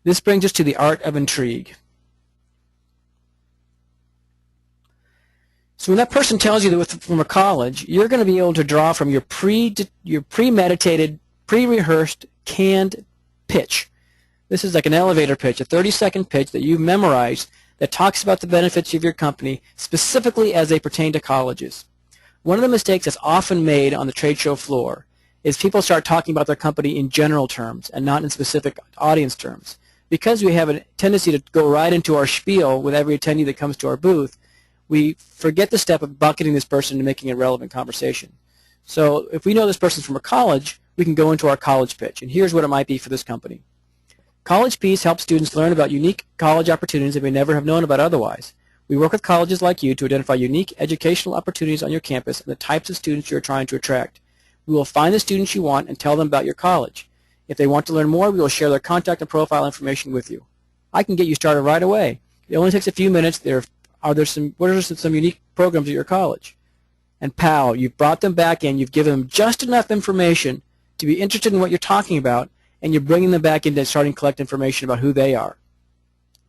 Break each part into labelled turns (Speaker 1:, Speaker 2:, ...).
Speaker 1: This brings us to the art of intrigue. So when that person tells you that from a college, you're going to be able to draw from your premeditated, pre-rehearsed, canned pitch. This is like an elevator pitch, a 30-second pitch that you've memorized that talks about the benefits of your company specifically as they pertain to colleges. One of the mistakes that's often made on the trade show floor is people start talking about their company in general terms and not in specific audience terms. Because we have a tendency to go right into our spiel with every attendee that comes to our booth, we forget the step of bucketing this person and making a relevant conversation. So if we know this person's from a college, we can go into our college pitch. And here's what it might be for this company. College Piece helps students learn about unique college opportunities they may never have known about otherwise. We work with colleges like you to identify unique educational opportunities on your campus and the types of students you are trying to attract. We will find the students you want and tell them about your college. If they want to learn more, we will share their contact and profile information with you. I can get you started right away. It only takes a few minutes. What are some unique programs at your college? And pow, you've brought them back in. You've given them just enough information to be interested in what you're talking about, and you're bringing them back into starting to collect information about who they are.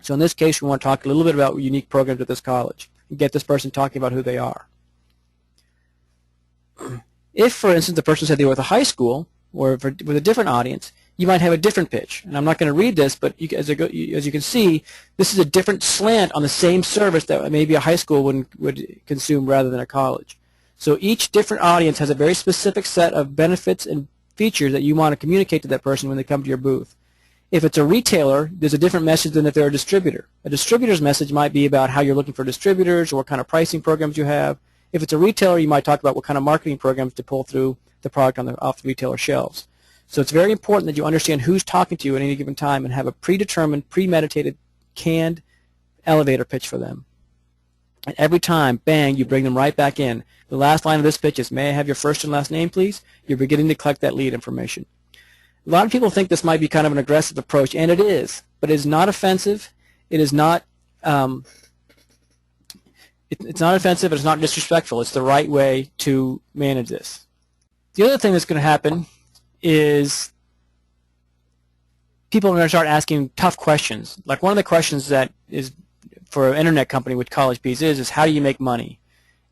Speaker 1: So in this case, we want to talk a little bit about unique programs at this college and get this person talking about who they are. If, for instance, the person said they were at a high school or with a different audience, you might have a different pitch. And I'm not going to read this, but as you can see, this is a different slant on the same service that maybe a high school would consume rather than a college. So each different audience has a very specific set of benefits and features that you want to communicate to that person when they come to your booth. If it's a retailer, there's a different message than if they're a distributor. A distributor's message might be about how you're looking for distributors or what kind of pricing programs you have. If it's a retailer, you might talk about what kind of marketing programs to pull through the product off the retailer shelves. So it's very important that you understand who's talking to you at any given time and have a predetermined, premeditated, canned elevator pitch for them. And every time, bang, you bring them right back in. The last line of this pitch is, "May I have your first and last name, please?" You're beginning to collect that lead information. A lot of people think this might be kind of an aggressive approach, and it is, but it is not offensive. It is not it's not offensive. It's not disrespectful. It's the right way to manage this. The other thing that's going to happen is people are going to start asking tough questions. Like one of the questions that is for an internet company with College Piece is how do you make money?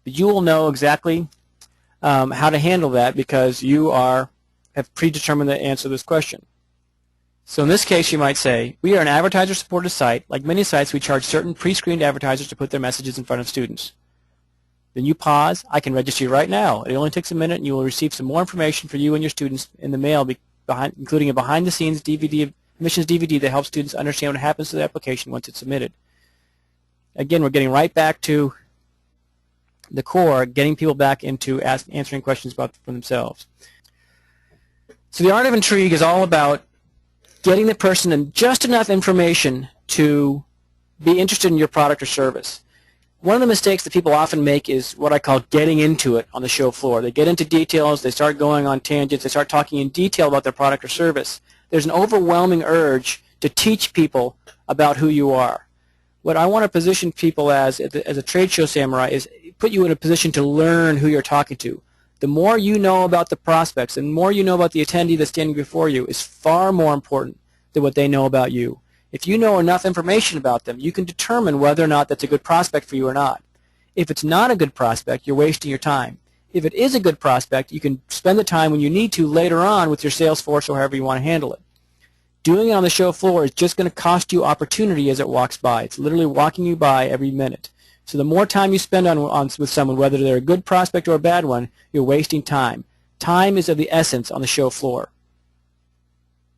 Speaker 1: But you will know exactly how to handle that because you have predetermined the answer to this question. So in this case, you might say, we are an advertiser-supported site. Like many sites, we charge certain pre-screened advertisers to put their messages in front of students. Then you pause. I can register you right now. It only takes a minute, and you will receive some more information for you and your students in the mail, including a behind-the-scenes admissions DVD that helps students understand what happens to the application once it's submitted. Again, we're getting right back to the core, getting people back into answering questions for themselves. So the art of intrigue is all about getting the person in just enough information to be interested in your product or service. One of the mistakes that people often make is what I call getting into it on the show floor. They get into details, they start going on tangents, they start talking in detail about their product or service. There's an overwhelming urge to teach people about who you are. What I want to position people as a trade show samurai is put you in a position to learn who you're talking to. The more you know about the prospects and the more you know about the attendee that's standing before you is far more important than what they know about you. If you know enough information about them, you can determine whether or not that's a good prospect for you or not. If it's not a good prospect, you're wasting your time. If it is a good prospect, you can spend the time when you need to later on with your sales force or however you want to handle it. Doing it on the show floor is just going to cost you opportunity as it walks by. It's literally walking you by every minute. So the more time you spend with someone, whether they're a good prospect or a bad one, you're wasting time. Time is of the essence on the show floor.